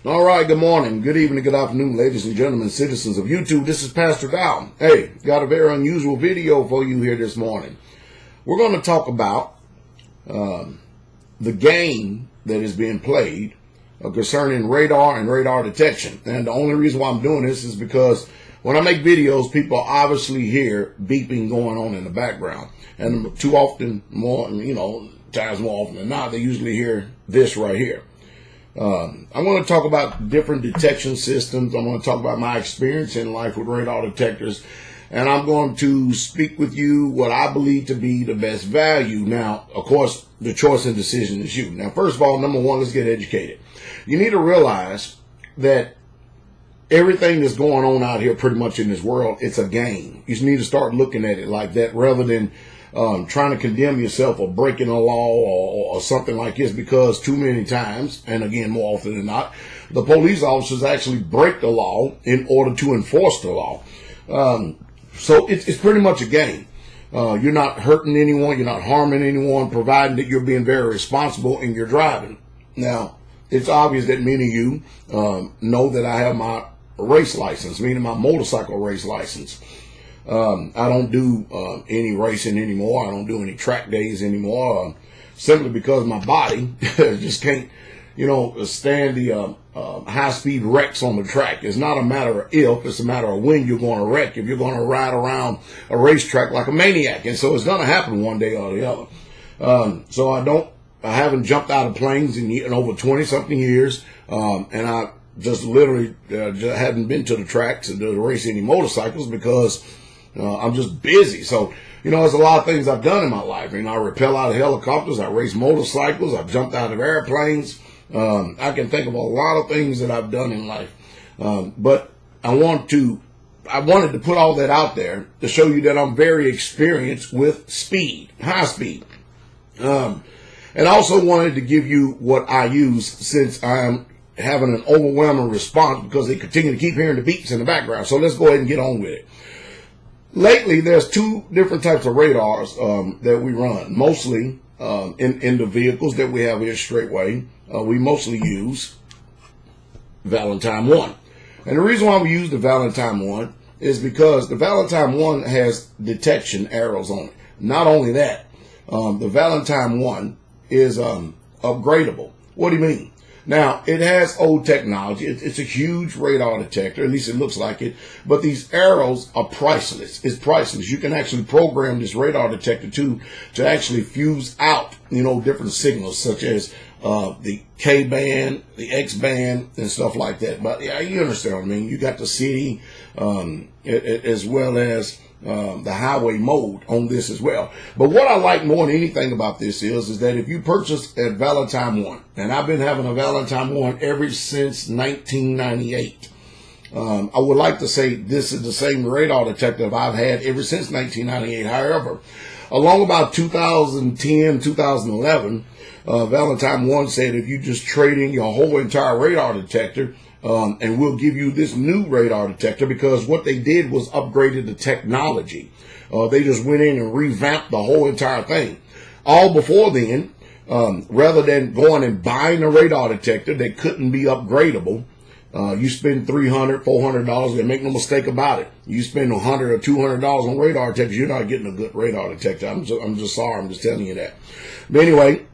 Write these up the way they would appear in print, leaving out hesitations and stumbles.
All right, good morning, good evening, good afternoon, ladies and gentlemen, citizens of YouTube. This is Pastor Dowell. Hey, got a very unusual video for you here this morning. We're going to talk about the game that is being played concerning radar and radar detection. And the only reason why I'm doing this is because when I make videos, people obviously hear beeping going on in the background. And too often, times more often than not, they usually hear this right here. I'm going to talk about different detection systems. I'm going to talk about my experience in life with radar detectors. And I'm going to speak with you what I believe to be the best value. Now, of course, the choice and decision is you. Now, first of all, number one, let's get educated. You need to realize that everything that's going on out here pretty much in this world, it's a game. You just need to start looking at it like that rather than trying to condemn yourself or breaking a law or something like this, because too many times, and again, more often than not, the police officers actually break the law in order to enforce the law. So it's pretty much a game. You're not hurting anyone. You're not harming anyone, providing that you're being very responsible in your driving. Now, it's obvious that many of you know that I have my race license, meaning my motorcycle race license. I don't do any racing anymore. I don't do any track days anymore, simply because my body just can't, stand the high-speed wrecks on the track. It's not a matter of if, it's a matter of when you're going to wreck, if you're going to ride around a racetrack like a maniac. And so it's going to happen one day or the other. So I haven't jumped out of planes in over 20-something years, and I just literally just hadn't been to the tracks to race any motorcycles because I'm just busy. So, there's a lot of things I've done in my life. I rappel out of helicopters, I race motorcycles, I've jumped out of airplanes. I can think of a lot of things that I've done in life. But I wanted to put all that out there to show you that I'm very experienced with speed, high speed. And also wanted to give you what I use, since I am having an overwhelming response because they continue to keep hearing the beeps in the background. So let's go ahead and get on with it. Lately, there's two different types of radars that we run, mostly in the vehicles that we have here straightway. We mostly use Valentine 1. And the reason why we use the Valentine 1 is because the Valentine 1 has detection arrows on it. Not only that, the Valentine 1 is upgradable. What do you mean? Now, it has old technology. It's a huge radar detector, at least it looks like it. But these arrows are priceless. It's priceless. You can actually program this radar detector to actually fuse out, different signals such as the K band, the X band, and stuff like that. But yeah, you understand what I mean. You got the city as well as the highway mode on this as well. But what I like more than anything about this is that if you purchase a Valentine 1, and I've been having a Valentine 1 ever since 1998. I would like to say this is the same radar detector I've had ever since 1998. However, along about 2010, 2011, Valentine 1 said if you just trade in your whole entire radar detector, and we'll give you this new radar detector, because what they did was upgraded the technology. They just went in and revamped the whole entire thing. All before then, rather than going and buying a radar detector that couldn't be upgradable, you spend $300, $400, and make no mistake about it. You spend $100 or $200 on radar detectors, you're not getting a good radar detector. I'm just sorry, I'm just telling you that. But anyway,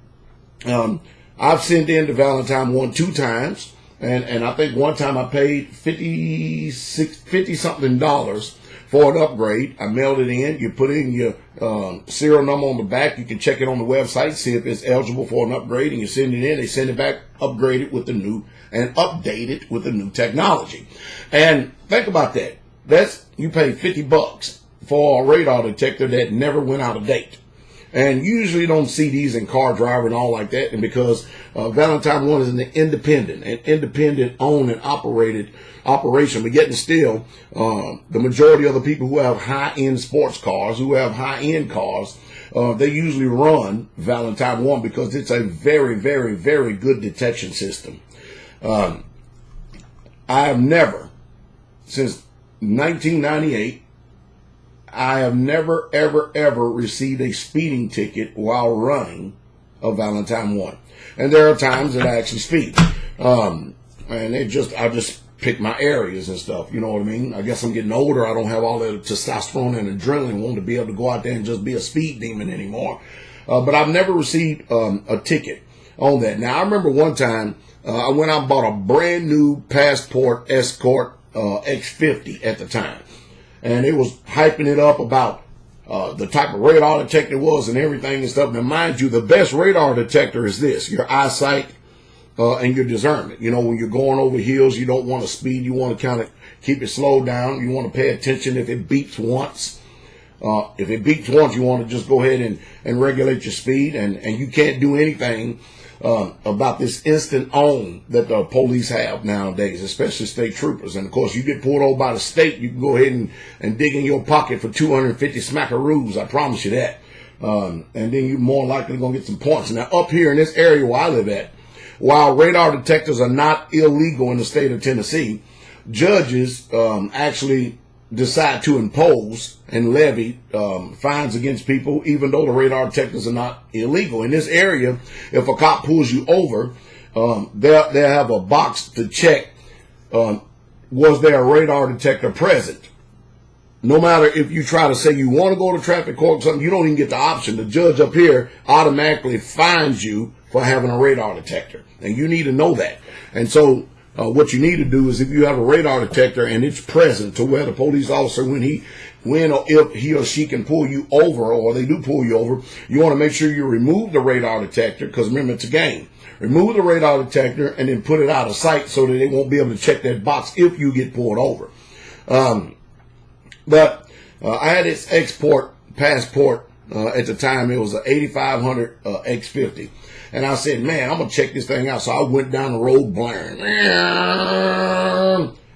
I've sent in the Valentine 1 2 times. And I think one time I paid $50 something for an upgrade. I mailed it in. You put in your serial number on the back. You can check it on the website, see if it's eligible for an upgrade, and you send it in. They send it back upgraded with the new and updated with the new technology. And think about that. You pay $50 for a radar detector that never went out of date. And you usually don't see these in car driver and all like that. And because Valentine 1 is an independent owned and operated operation, but yet and still, the majority of the people who have high-end sports cars, who have high-end cars, they usually run Valentine 1 because it's a very, very, very good detection system. I have never, since 1998, I have never, ever, ever received a speeding ticket while running a Valentine 1. And there are times that I actually speed. and I just pick my areas and stuff. You know what I mean? I guess I'm getting older. I don't have all that testosterone and adrenaline wanting to be able to go out there and just be a speed demon anymore. But I've never received a ticket on that. Now, I remember one time I went out and bought a brand new Passport Escort X50 at the time. And it was hyping it up about the type of radar detector it was and everything and stuff. Now, mind you, the best radar detector is this: your eyesight and your discernment. You know, when you're going over hills, you don't want to speed. You want to kind of keep it slowed down. You want to pay attention if it beeps once. If it beeps once, you want to just go ahead and regulate your speed. And you can't do anything about this instant on that the police have nowadays, especially state troopers. And of course, you get pulled over by the state, you can go ahead and dig in your pocket for 250 smackaroos. I promise you that. And then you're more likely going to get some points. Now, up here in this area where I live at, while radar detectors are not illegal in the state of Tennessee, judges actually decide to impose and levy fines against people, even though the radar detectors are not illegal. In this area, if a cop pulls you over, they'll have a box to check, was there a radar detector present? No matter if you try to say you want to go to traffic court or something, you don't even get the option. The judge up here automatically fines you for having a radar detector. And you need to know that. And so what you need to do is, if you have a radar detector and it's present to where the police officer, when or if he or she can pull you over, or they do pull you over, you want to make sure you remove the radar detector, because remember, it's a game. Remove the radar detector and then put it out of sight so that they won't be able to check that box if you get pulled over. But I had this Passport at the time. It was an 8500 X50. And I said, man, I'm going to check this thing out. So I went down the road blaring.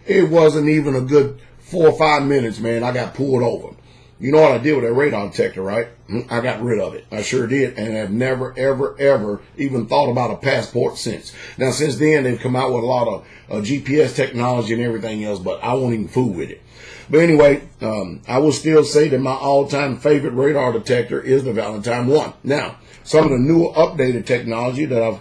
It wasn't even a good 4 or 5 minutes, man. I got pulled over. You know what I did with that radar detector, right? I got rid of it. I sure did. And I've never, ever, ever even thought about a passport since. Now, since then, they've come out with a lot of GPS technology and everything else, but I won't even fool with it. But anyway, I will still say that my all-time favorite radar detector is the Valentine 1. Now, some of the newer updated technology that I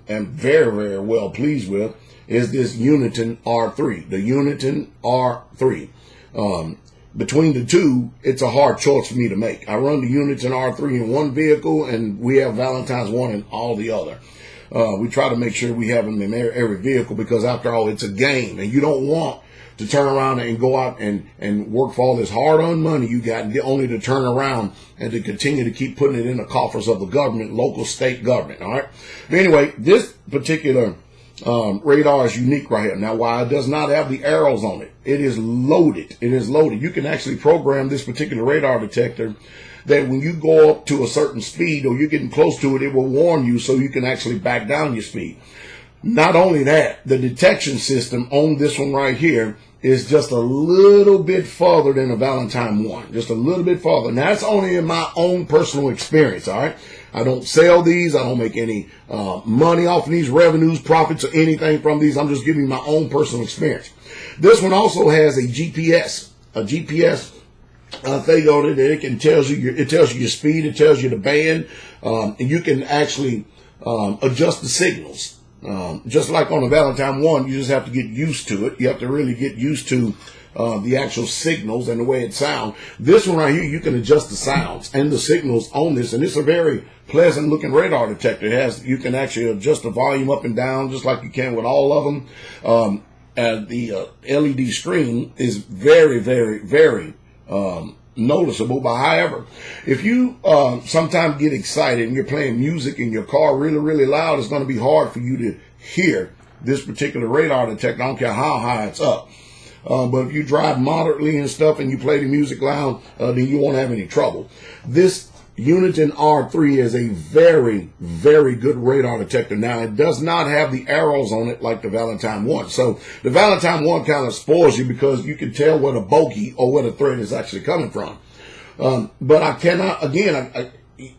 am very, very well pleased with is this Uniton R3, the Uniton R3. Between the two, it's a hard choice for me to make. I run the Uniton R3 in one vehicle, and we have Valentine's 1 in all the other. We try to make sure we have them in every vehicle, because after all, it's a game, and you don't want to turn around and go out and work for all this hard-earned money you got, and only to turn around and to continue to keep putting it in the coffers of the government, local, state government, all right? But anyway, this particular radar is unique right here. Now, while it does not have the arrows on it, it is loaded. It is loaded. You can actually program this particular radar detector that when you go up to a certain speed or you're getting close to it, it will warn you so you can actually back down your speed. Not only that, the detection system on this one right here is just a little bit farther than a Valentine 1. Just a little bit farther. Now, that's only in my own personal experience, all right? I don't sell these. I don't make any money off of these, revenues, profits, or anything from these. I'm just giving you my own personal experience. This one also has a GPS thing on it that it can tells you your speed, it tells you the band, and you can actually adjust the signals. Just like on a Valentine 1, you just have to get used to it. You have to really get used to the actual signals and the way it sounds. This one right here, you can adjust the sounds and the signals on this, and it's a very pleasant looking radar detector. You can actually adjust the volume up and down just like you can with all of them. And the LED screen is very, very, very noticeable. But however, if you sometimes get excited and you're playing music in your car really, really loud, it's going to be hard for you to hear this particular radar detector. I don't care how high it's up. But if you drive moderately and stuff and you play the music loud, then you won't have any trouble. This Uniton R3 is a very, very good radar detector. Now, it does not have the arrows on it like the Valentine 1. So the Valentine 1 kind of spoils you because you can tell where the bogey or where the threat is actually coming from. But I cannot, again,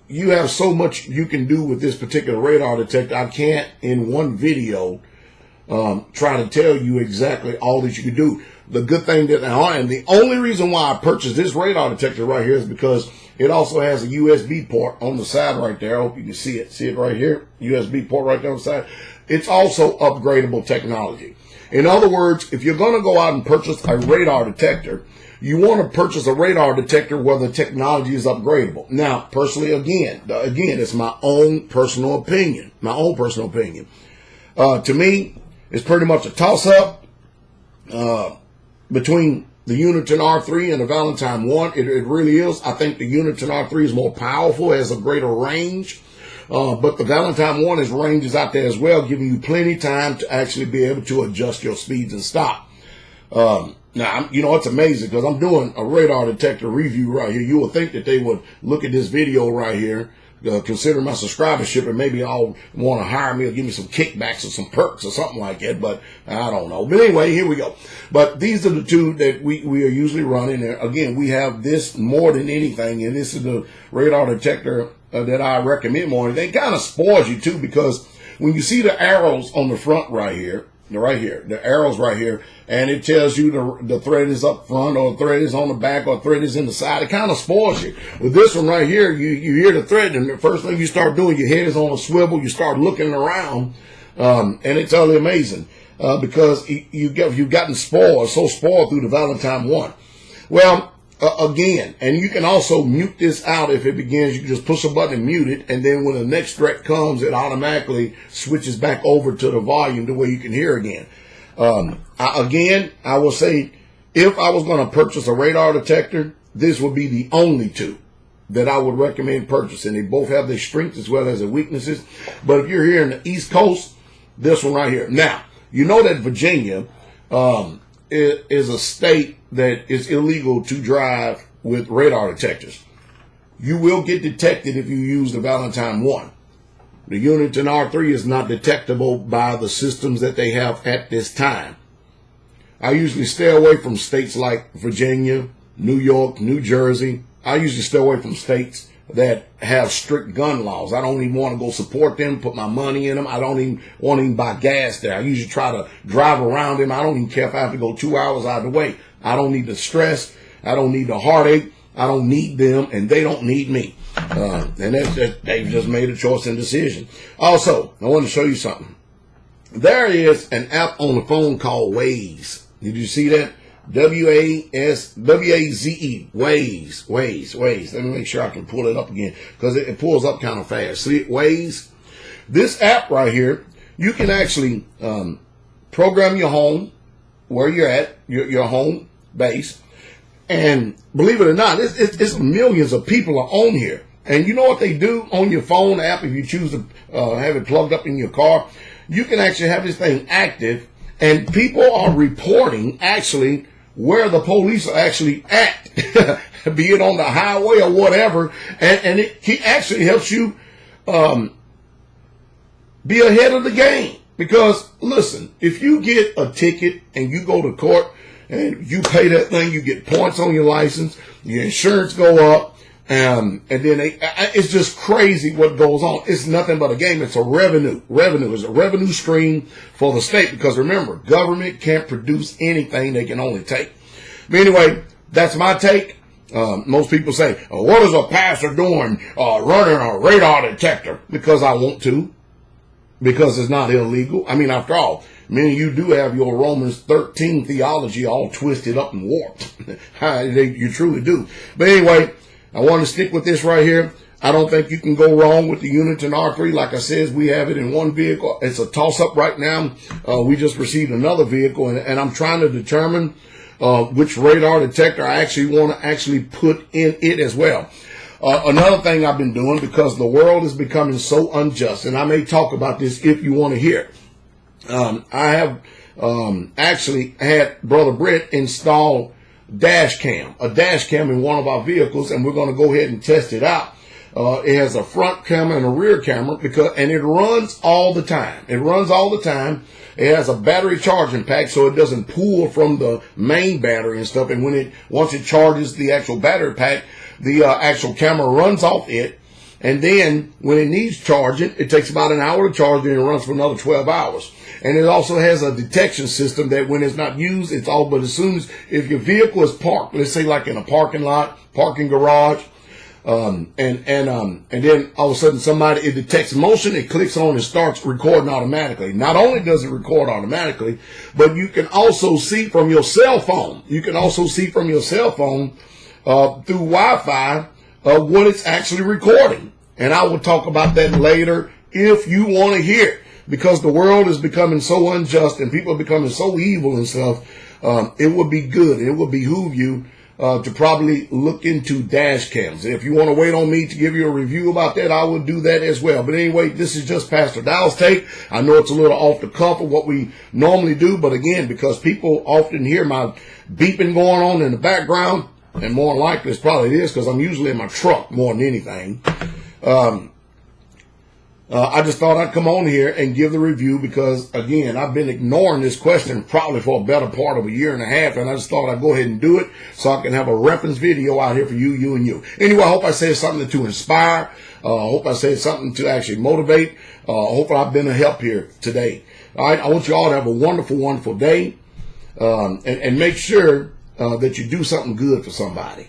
you have so much you can do with this particular radar detector. I can't, in one video, try to tell you exactly all that you can do. The good thing that, and the only reason why I purchased this radar detector right here is because it also has a USB port on the side right there. I hope you can see it. See it right here? USB port right there on the side. it's also upgradable technology. In other words, if you're going to go out and purchase a radar detector, you want to purchase a radar detector where the technology is upgradable. Now, personally, again, it's my own personal opinion. To me, it's pretty much a toss-up between the Uniton R3 and the Valentine 1. It really is. I think the Uniton R3 is more powerful, has a greater range. But the Valentine 1 range is out there as well, giving you plenty of time to actually be able to adjust your speeds and stop. Now, it's amazing because I'm doing a radar detector review right here. You would think that they would look at this video right here, consider my subscribership, and maybe I'll want to hire me or give me some kickbacks or some perks or something like that. But I don't know. But anyway, here we go. But these are the two that we are usually running. And again, we have this more than anything, and this is the radar detector that I recommend more. And they kind of spoils you too, because when you see the arrows on the front right here, the arrows right here, and it tells you the thread is up front, or the thread is on the back, or the thread is in the side, it kind of spoils you. With this one right here, you hear the thread, and the first thing you start doing, your head is on a swivel, you start looking around, and it's totally amazing, because you've gotten so spoiled through the Valentine 1. Well, again, and you can also mute this out if it begins. You can just push a button and mute it, and then when the next threat comes, it automatically switches back over to the volume to where you can hear again. I will say, if I was going to purchase a radar detector, this would be the only two that I would recommend purchasing. They both have their strengths as well as their weaknesses. But if you're here in the East Coast, this one right here. Now, you know that Virginia is a state that is illegal to drive with radar detectors. You will get detected if you use the Valentine 1. The Uniton R3 is not detectable by the systems that they have at this time. I usually stay away from states like Virginia, New York, New Jersey. I usually stay away from states that have strict gun laws. I don't even want to go support them, put my money in them. I don't even want to buy gas there. I usually try to drive around them. I don't even care if I have to go 2 hours out of the way. I don't need the stress. I don't need the heartache. I don't need them, and they don't need me. And they've just made a choice and decision. Also, I want to show you something. There is an app on the phone called Waze. Did you see that? W-A-Z-E, Waze. Let me make sure I can pull it up again, because it pulls up kind of fast. See it, Waze? This app right here, you can actually program your home, where you're at, your home base. And believe it or not, it's millions of people are on here. And you know what they do on your phone app, if you choose to have it plugged up in your car? You can actually have this thing active, and people are reporting actually where the police are actually at, be it on the highway or whatever, and it actually helps you be ahead of the game. Because listen, if you get a ticket and you go to court and you pay that thing, you get points on your license, your insurance go up, and then it's just crazy what goes on. It's nothing but a game. It's a revenue. It's a revenue stream for the state, because remember, government can't produce anything, they can only take. But anyway, that's my take. Most people say, what is a pastor doing running a radar detector? Because I want to. Because it's not illegal. I mean, after all, many of you do have your Romans 13 theology all twisted up and warped. You truly do. But anyway, I want to stick with this right here. I don't think you can go wrong with the Uniton R3. Like I said, we have it in one vehicle. It's a toss-up right now. We just received another vehicle, and I'm trying to determine which radar detector I actually want to actually put in it as well. Another thing I've been doing, because the world is becoming so unjust, and I may talk about this if you want to hear. I have actually had Brother Britt install a dash cam in one of our vehicles, and we're going to go ahead and test it out. It has a front camera and a rear camera, and it runs all the time. It has a battery charging pack, so it doesn't pull from the main battery and stuff. And once it charges the actual battery pack, the actual camera runs off it. And then when it needs charging, it takes about an hour to charge, and it runs for another 12 hours. And it also has a detection system that when it's not used, it's all, but as soon as, if your vehicle is parked, let's say like in a parking lot, parking garage, And then all of a sudden it detects motion, it clicks on and starts recording automatically. Not only does it record automatically, but you can also see from your cell phone. You can also see from your cell phone through Wi-Fi what it's actually recording. And I will talk about that later if you want to hear it, because the world is becoming so unjust and people are becoming so evil and stuff. It would be good. It would behoove you to probably look into dash cams. If you want to wait on me to give you a review about that, I will do that as well. But anyway, this is just Pastor Dowell's take. I know it's a little off the cuff of what we normally do, but again, because people often hear my beeping going on in the background, and more than likely it's probably this because I'm usually in my truck more than anything. I just thought I'd come on here and give the review because, again, I've been ignoring this question probably for a better part of a year and a half, and I just thought I'd go ahead and do it so I can have a reference video out here for you, and you. Anyway, I hope I said something to inspire. I hope I said something to actually motivate. Hopefully I've been a help here today. All right, I want you all to have a wonderful, wonderful day, and make sure that you do something good for somebody.